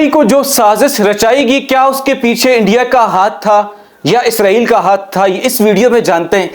मई को जो साजिश रचाएगी, क्या उसके पीछे इंडिया का हाथ था या इसराइल का हाथ था, ये इस वीडियो में जानते हैं।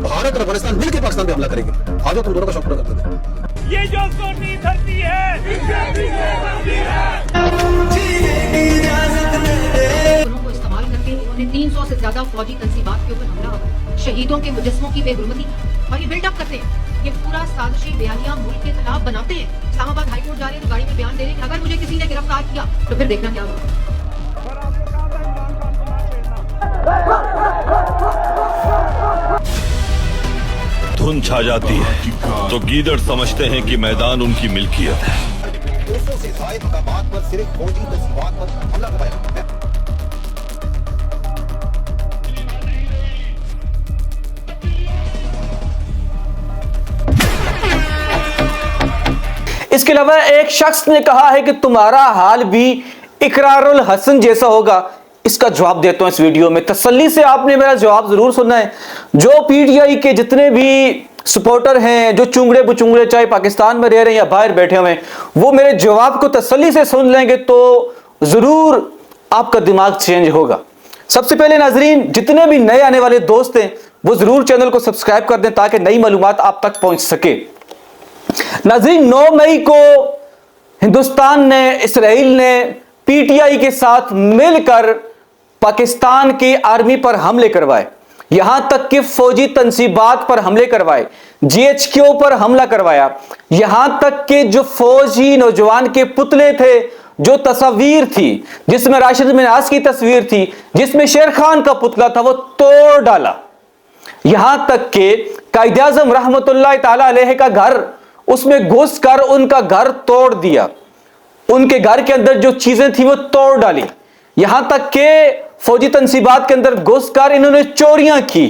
भारत और अफगानिस्तान मिलकर पाकिस्तान पे हमला करेंगे। आ जाओ, तुम दोनों का शौक पूरा करते हैं। ये जो सोनी धरती है, को इस्तेमाल करके इन्होंने 300 से ज्यादा फौजी तंजीबात के ऊपर हमला, शहीदों के मुजस्समों की बेहुरमती और ये बिल्डअप करते हैं। ये पूरा साजिशी बयानिया मुल्क के खिलाफ बनाते हैं। इस्लामाबाद हाईकोर्ट जा रहे हैं तो गाड़ी में बयान दे रहे हैं कि अगर मुझे किसी ने गिरफ्तार किया तो फिर देखना क्या होगा। धुन छा जाती है तो गीदड़ समझते हैं कि मैदान उनकी मिल्कियत है। 200 से ज्यादा मकामात पर सिर्फ फौजी तंजीबात पर हमला करवाया। इसके अलावा एक शख्स ने कहा है कि तुम्हारा हाल भी इकरारुल हसन जैसा होगा। इसका जवाब देता हूं इस वीडियो में। तसल्ली से आपने मेरा जवाब जरूर सुनना है। जो पीटीआई के जितने भी सपोर्टर हैं, जो चुंगड़े बुचुंगड़े चाहे पाकिस्तान में रह रहे हैं या बाहर बैठे हुए हैं, वो मेरे जवाब को तसल्ली से सुन लेंगे तो जरूर आपका दिमाग चेंज होगा। सबसे पहले नाजरीन, जितने भी नए आने वाले दोस्त हैं वो जरूर चैनल को सब्सक्राइब कर दें ताकि नई मालूमात आप तक पहुंच सके। नाज़रीन, 9 मई को हिंदुस्तान ने, इसराइल ने पीटीआई के साथ मिलकर पाकिस्तान की आर्मी पर हमले करवाए, यहां तक कि फौजी तंसीबात पर हमले करवाए, जीएचक्यू पर हमला करवाया, यहां तक कि जो फौजी नौजवान के पुतले थे, जो तस्वीर थी जिसमें राशिद मिनास की तस्वीर थी, जिसमें शेर खान का पुतला था, वो तोड़ डाला। यहां तक कि कायद-ए-आज़म रहमतुल्लाह ताला अलैह का घर, उसमें घुसकर उनका घर तोड़ दिया। उनके घर के अंदर जो चीजें थी वो तोड़ डाली। यहां तक कि फौजी तंसीबात के अंदर घुसकर इन्होंने चोरियां की।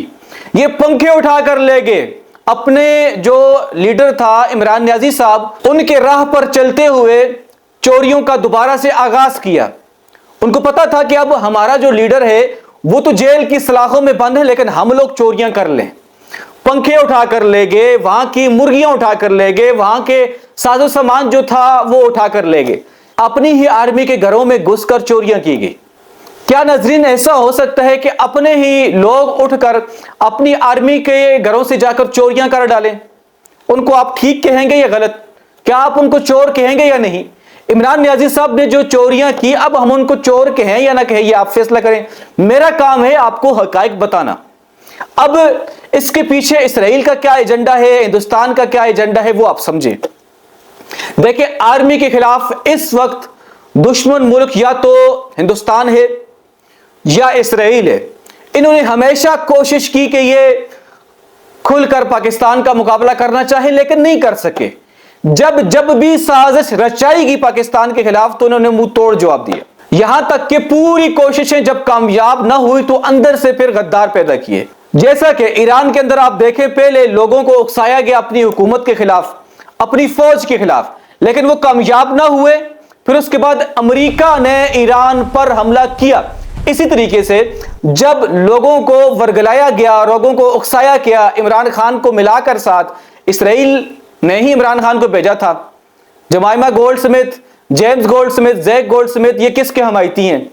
ये पंखे उठाकर ले गए। अपने जो लीडर था इमरान नियाजी साहब, उनके राह पर चलते हुए चोरियों का दोबारा से आगाज किया। उनको पता था कि अब हमारा जो लीडर है वो तो जेल की सलाखों में बंद है, लेकिन हम लोग चोरियां कर लें। पंखे उठाकर ले गए, वहां की मुर्गियां उठाकर ले गए, वहां के साजो सामान जो था वो उठाकर ले गए। अपनी ही आर्मी के घरों में घुसकर चोरियां की गई। क्या नाज़रीन ऐसा हो सकता है कि अपने ही लोग उठकर अपनी आर्मी के घरों से जाकर चोरियां कर डालें? उनको आप ठीक कहेंगे या गलत? क्या आप उनको चोर कहेंगे या नहीं? इमरान नियाजी साहब ने जो चोरियां की, अब हम उनको चोर कहें या ना कहें, ये आप फैसला करें। मेरा काम है आपको हकाइक बताना। अब इसके पीछे इसराइल का क्या एजेंडा है, हिंदुस्तान का क्या एजेंडा है, वो आप समझें। देखिए, आर्मी के खिलाफ इस वक्त दुश्मन मुल्क या तो हिंदुस्तान है या इसराइल है। इन्होंने हमेशा कोशिश की कि ये खुलकर पाकिस्तान का मुकाबला करना चाहे, लेकिन नहीं कर सके। जब भी साजिश रचाई पाकिस्तान के खिलाफ तो उन्होंने मुंह तोड़ जवाब दिया। यहां तक कि पूरी कोशिशें जब कामयाब ना हुई तो अंदर से फिर गद्दार पैदा किए। जैसा कि ईरान के अंदर आप देखें, पहले लोगों को उकसाया गया अपनी हुकूमत के खिलाफ, अपनी फौज के खिलाफ, लेकिन वो कामयाब ना हुए। फिर उसके बाद अमेरिका ने ईरान पर हमला किया। इसी तरीके से जब लोगों को वर्गलाया गया, लोगों को उकसाया गया, इमरान खान को मिलाकर साथ इसराइल ने ही इमरान खान को भेजा था। Jemima Goldsmith, James Goldsmith, Jack Goldsmith, ये किसके हमायती हैं?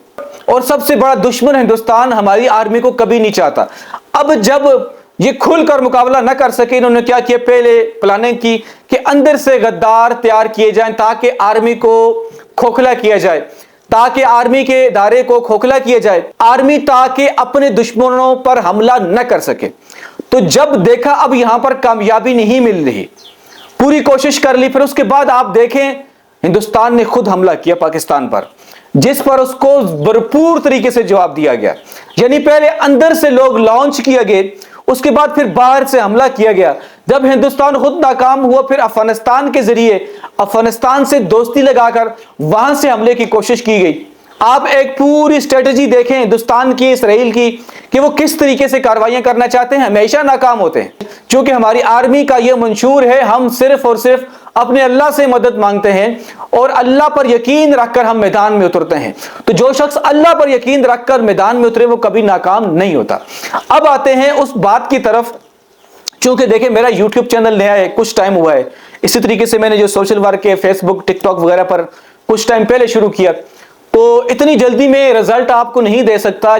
और सबसे बड़ा दुश्मन हिंदुस्तान हमारी आर्मी को कभी नहीं चाहता। अब जब ये खुलकर मुकाबला न कर सके, इन्होंने क्या किया? पहले प्लानिंग की कि अंदर से गद्दार तैयार किए जाएं ताकि आर्मी को खोखला किया जाए, ताकि आर्मी के इदारे को खोखला किया जाए, आर्मी ताकि अपने दुश्मनों पर हमला न कर सके। तो जब देखा अब यहां पर कामयाबी नहीं मिल रही, पूरी कोशिश कर ली, फिर उसके बाद आप देखें हिंदुस्तान ने खुद हमला किया पाकिस्तान पर, जिस पर उसको भरपूर तरीके से जवाब दिया गया। यानी पहले अंदर से लोग लॉन्च किए गए, उसके बाद फिर बाहर से हमला किया गया। जब हिंदुस्तान खुद नाकाम हुआ, फिर अफगानिस्तान के जरिए अफगानिस्तान से दोस्ती लगाकर वहां से हमले की कोशिश की गई। आप एक पूरी स्ट्रेटजी देखें हिंदुस्तान की, इसराइल की, कि वो किस तरीके से कार्रवाइयां करना चाहते हैं, हमेशा नाकाम होते हैं। क्योंकि हमारी आर्मी का यह मंशूर है, हम सिर्फ और सिर्फ अपने अल्लाह से मदद मांगते हैं और अल्लाह पर यकीन रखकर हम मैदान में उतरते हैं। तो जो शख्स अल्लाह पर यकीन रखकर मैदान में उतरे वो कभी नाकाम नहीं होता। अब आते हैं उस बात की तरफ, चूंकि देखें मेरा YouTube चैनल नया है, कुछ टाइम हुआ है, इसी तरीके से मैंने जो सोशल वर्क है फेसबुक टिकटॉक वगैरह पर कुछ टाइम पहले शुरू किया, तो इतनी जल्दी में रिजल्ट आपको नहीं दे सकता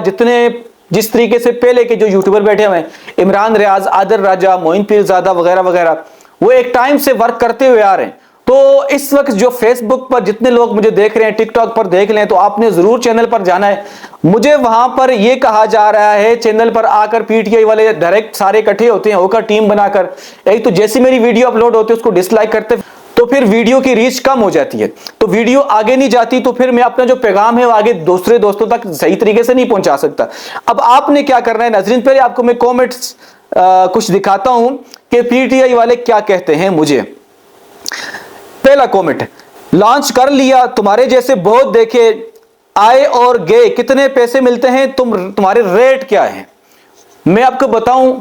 जिस तरीके से पहले के जो यूट्यूबर बैठे हुए हैं, इमरान रियाज, आदिल राजा, मोइन पीरजादा वगैरह वगैरह, वो एक टाइम से वर्क करते हुए आ रहे हैं। तो इस वक्त जो फेसबुक पर जितने लोग मुझे देख रहे हैं, टिकटॉक पर देख लें, तो आपने जरूर चैनल पर जाना है। मुझे वहां पर यह कहा जा रहा है चैनल पर आकर पीटीआई वाले डायरेक्ट सारे इकट्ठे होते हैं होकर टीम बनाकर, एक तो जैसी मेरी वीडियो अपलोड होती है उसको डिसलाइक करते, तो फिर वीडियो की रीच कम हो जाती है, तो वीडियो आगे नहीं जाती, तो फिर मैं अपना जो पैगाम है वो आगे दूसरे दोस्तों तक सही तरीके से नहीं पहुंचा सकता। अब आपने क्या करना है नाज़रीन, पहले आपको मैं कमेंट्स कुछ दिखाता हूं कि पीटीआई वाले क्या कहते हैं मुझे। पहला कमेंट, लॉन्च कर लिया, तुम्हारे जैसे बहुत देखे, आए और गए, कितने पैसे मिलते हैं, तुम्हारे रेट क्या है। मैं आपको बताऊं,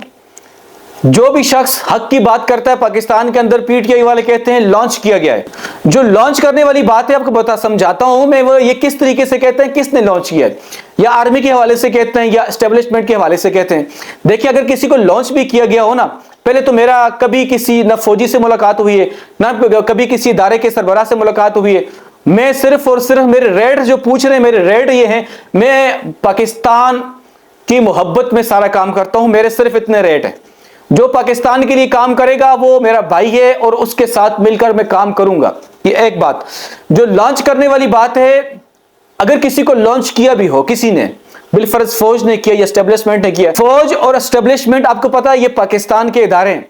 जो भी शख्स हक की बात करता है पाकिस्तान के अंदर, पीटीआई वाले कहते हैं लॉन्च किया गया है। जो लॉन्च करने वाली बात है आपको समझाता हूं मैं, वो ये किस तरीके से कहते हैं, किसने लॉन्च किया है, या आर्मी के हवाले से कहते हैं या एस्टेब्लिशमेंट के हवाले से कहते हैं। देखिए, अगर किसी को लॉन्च भी किया गया हो ना, पहले तो मेरा कभी किसी न फौजी से मुलाकात हुई है, ना कभी किसी इदारे के सरबराह से मुलाकात हुई है। मैं सिर्फ और सिर्फ मेरे रेट जो पूछ रहे हैं, मेरे रेट ये हैं, मैं पाकिस्तान की मोहब्बत में सारा काम करता हूं, मेरे सिर्फ इतने रेट हैं। जो पाकिस्तान के लिए काम करेगा वो मेरा भाई है और उसके साथ मिलकर मैं काम करूंगा। ये एक बात। जो लॉन्च करने वाली बात है, अगर किसी को लॉन्च किया भी हो किसी ने, बिलफर्ज फौज ने किया या एस्टेब्लिशमेंट ने किया, फौज और एस्टेब्लिशमेंट आपको पता है ये पाकिस्तान के इदारे हैं,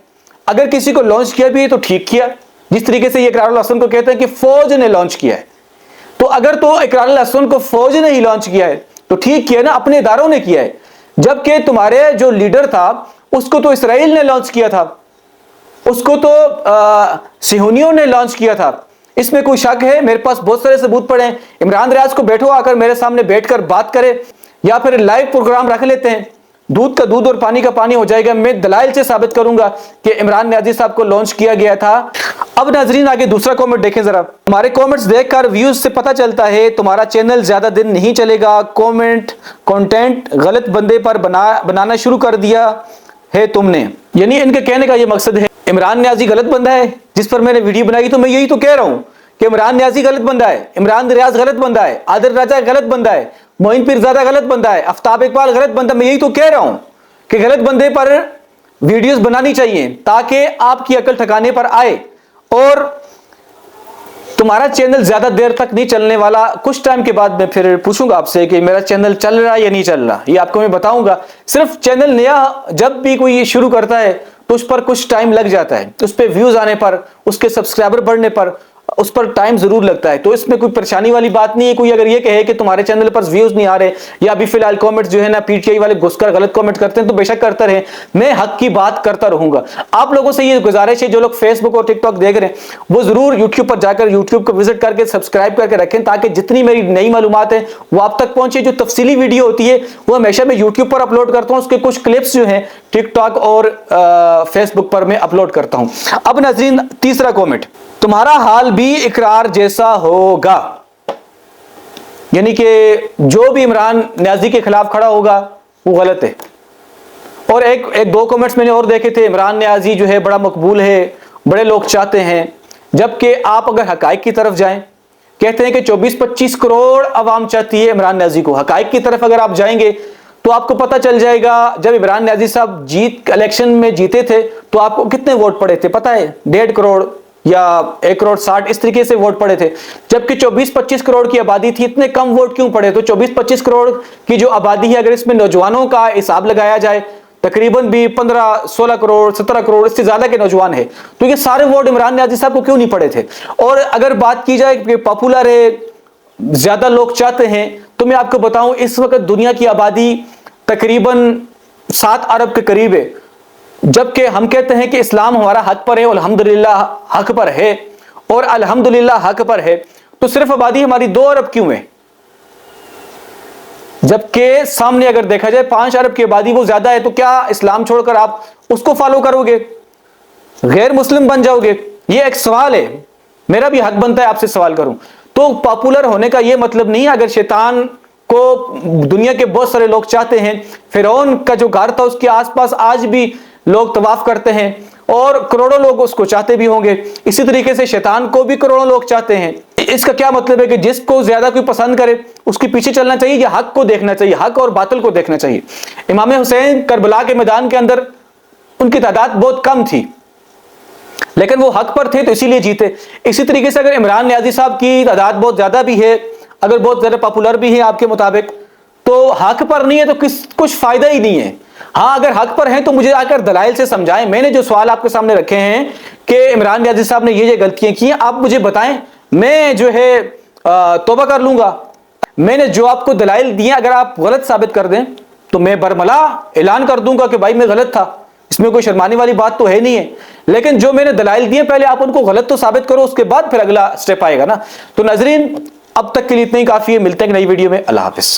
अगर किसी को लॉन्च किया भी है तो ठीक किया। जिस तरीके से ये इकरारुल हसन को कहते हैं कि फौज ने लॉन्च किया है, तो अगर तो इकरारुल हसन को फौज ने ही लॉन्च किया है तो ठीक किया ना, अपने इदारों ने किया है। जबकि तुम्हारे जो लीडर था उसको तो इसराइल ने लॉन्च किया था, उसको तो सिहोनियों ने लॉन्च किया था। इसमें कोई शक है? मेरे पास बहुत सारे सबूत पड़े हैं। इमरान रियाज को बैठो, आकर मेरे सामने बैठकर बात करे, या फिर लाइव प्रोग्राम रख लेते हैं, दूध का दूध और पानी का पानी हो जाएगा। मैं दलाइल से साबित करूंगा कि इमरान नियाजी साहब को लॉन्च किया गया था। अब नाजरीन आगे दूसरा कमेंट देखें जरा। हमारे कमेंट्स देखकर व्यूज से पता चलता है तुम्हारा चैनल ज्यादा दिन नहीं चलेगा। कंटेंट गलत बंदे पर बनाना शुरू कर दिया है तुमने। यानी इनके कहने का ये मकसद है इमरान नियाजी गलत बंदा है जिस पर मैंने वीडियो बनाई। तो मैं यही तो कह रहा हूं कि इमरान नियाजी गलत बंदा है, इमरान रियाज गलत बंदा है, आदिल राजा गलत बंदा है, मोइन पीरजादा गलत बंदा है, आफ्ताब इकबाल गलत बंदा। मैं यही तो कह रहा हूं कि गलत बंदे पर वीडियोस बनानी चाहिए ताकि आपकी अकल ठिकाने पर आए और तुम्हारा चैनल ज्यादा देर तक नहीं चलने वाला। कुछ टाइम के बाद मैं फिर पूछूंगा आपसे कि मेरा चैनल चल रहा है या नहीं चल रहा, ये आपको मैं बताऊंगा। सिर्फ चैनल नया जब भी कोई शुरू करता है तो उस पर कुछ टाइम लग जाता है, उस पर व्यूज आने पर, उसके सब्सक्राइबर बढ़ने पर उस पर टाइम जरूर लगता है। तो इसमें कोई परेशानी वाली बात नहीं है। कोई अगर ये कहे कि तुम्हारे चैनल पर व्यूज नहीं आ रहे या अभी फिलहाल कमेंट्स जो है ना पीटीआई वाले घुसकर गलत कमेंट करते हैं, तो बेशक करते रहे, मैं हक की बात करता रहूंगा। आप लोगों से ये गुजारिश है जो लोग फेसबुक और टिकटॉक देख रहे हैं वो जरूर यूट्यूब पर जाकर यूट्यूब को विजिट करके सब्सक्राइब करके रखें ताकि जितनी मेरी नई मालूमात है वो आप तक पहुंचे। जो तफसीली वीडियो होती है वो हमेशा मैं यूट्यूब पर अपलोड करता हूं, उसके कुछ क्लिप्स जो हैं टिकटॉक और फेसबुक पर मैं अपलोड करता हूं। अब नाज़रीन तीसरा कमेंट, तुम्हारा हाल भी इकरार जैसा होगा। यानी कि जो भी इमरान नियाजी के खिलाफ खड़ा होगा वो गलत है। और एक दो कमेंट्स मैंने और देखे थे, इमरान नियाजी जो है बड़ा मकबूल है, बड़े लोग चाहते हैं, जबकि आप अगर हकाइक की तरफ जाएं, कहते हैं कि 24-25 करोड़ अवाम चाहती है इमरान नियाजी को। हकाइक की तरफ अगर आप जाएंगे तो आपको पता चल जाएगा, जब इमरान नियाजी साहब इलेक्शन में जीते थे तो आपको कितने वोट पड़े थे पता है? 1.5 करोड़ या 1 करोड़ 60 इस तरीके से वोट पड़े थे, जबकि 24-25 करोड़ की आबादी थी। इतने कम वोट क्यों पड़े? तो 24-25 करोड़ की जो आबादी है, अगर इसमें नौजवानों का हिसाब लगाया जाए तकरीबन भी 15-16 करोड़ 17 करोड़ इससे ज्यादा के नौजवान है, तो ये सारे वोट इमरान नियाजी साहब को क्यों नहीं पड़े थे? और अगर बात की जाए कि पॉपुलर है, ज्यादा लोग चाहते हैं, तो मैं आपको बताऊं इस वक्त दुनिया की आबादी तकरीबन 7 अरब के करीब है, जबकि हम कहते हैं कि इस्लाम हमारा हक पर है, अल्हम्दुलिल्लाह हक पर है, और अल्हम्दुलिल्लाह हक पर है, तो सिर्फ आबादी हमारी 2 अरब क्यों है? जबकि सामने अगर देखा जाए 5 अरब की आबादी वो ज्यादा है। तो क्या इस्लाम छोड़कर आप उसको फॉलो करोगे, गैर मुस्लिम बन जाओगे? ये एक सवाल है, मेरा भी हक बनता है आपसे सवाल करूं। तो पॉपुलर होने का ये मतलब नहीं है। अगर शैतान को दुनिया के बहुत सारे लोग चाहते हैं, फिरौन का जो घर था उसके आसपास आज भी लोग तवाफ करते हैं, और करोड़ों लोग उसको चाहते भी होंगे। इसी तरीके से शैतान को भी करोड़ों लोग चाहते हैं। इसका क्या मतलब है कि जिसको ज्यादा कोई पसंद करे उसके पीछे चलना चाहिए या हक को देखना चाहिए, हक और बातिल को देखना चाहिए। इमाम हुसैन करबला के मैदान के अंदर उनकी तादाद बहुत कम थी, लेकिन वो हक पर थे तो इसीलिए जीते। इसी तरीके से अगर इमरान नियाजी साहब की तादाद बहुत ज्यादा भी है, अगर बहुत ज्यादा पॉपुलर भी है आपके मुताबिक, तो हक पर नहीं है तो कुछ फायदा ही नहीं है। हाँ, अगर हक पर हैं तो मुझे आकर दलाइल से समझाएं। मैंने जो सवाल आपके सामने रखे हैं कि इमरान नियाजी साहब ने ये गलतियां की हैं, आप मुझे बताएं, मैं जो है तौबा कर लूंगा। मैंने जो आपको दलाइल दिए, अगर आप गलत साबित कर दें तो मैं बरमला ऐलान कर दूंगा कि भाई मैं गलत था, इसमें कोई शर्माने वाली बात तो है नहीं है। लेकिन जो मैंने दलाइल दिए पहले आप उनको गलत तो साबित करो, उसके बाद फिर अगला स्टेप आएगा ना। तो नाजरीन, अब तक के लिए इतना ही काफी है। मिलते हैं एक नई वीडियो में। अल्लाह हाफिज।